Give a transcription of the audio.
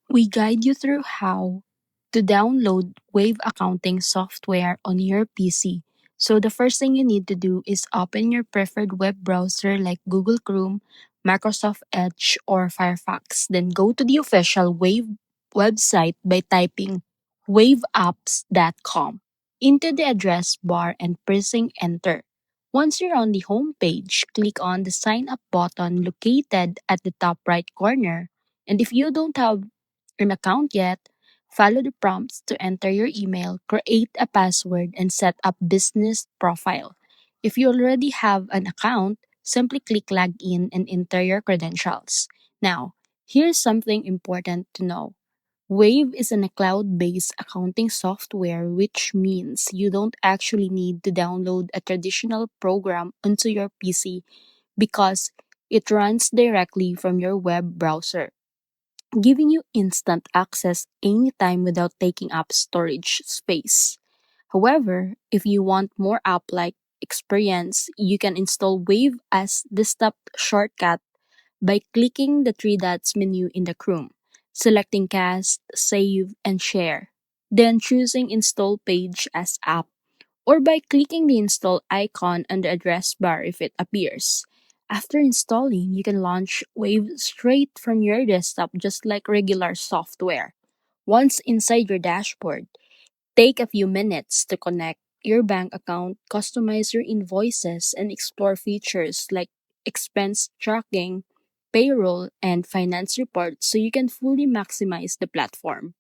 We guide you through how to download Wave accounting software on your PC. So, the first thing you need to do is open your preferred web browser like Google Chrome, Microsoft Edge, or Firefox. Then go to the official Wave website by typing waveapps.com into the address bar and pressing enter. Once you're on the home page, click on the sign up button located at the top right corner. And if you don't have an account yet, follow the prompts to enter your email, create a password, and set up business profile. If you already have an account, simply click login and enter your credentials. Now, here's something important to know. Wave is a cloud-based accounting software, which means you don't actually need to download a traditional program onto your PC because it runs directly from your web browser, giving you instant access anytime without taking up storage space. However, if you want more app-like experience, you can install Wave as desktop shortcut by clicking the three dots menu in the Chrome, selecting Cast, Save, and Share, then choosing Install Page as app, or by clicking the install icon on the address bar if it appears. After installing, you can launch Wave straight from your desktop just like regular software. Once inside your dashboard, take a few minutes to connect your bank account, customize your invoices, and explore features like expense tracking, payroll, and finance reports so you can fully maximize the platform.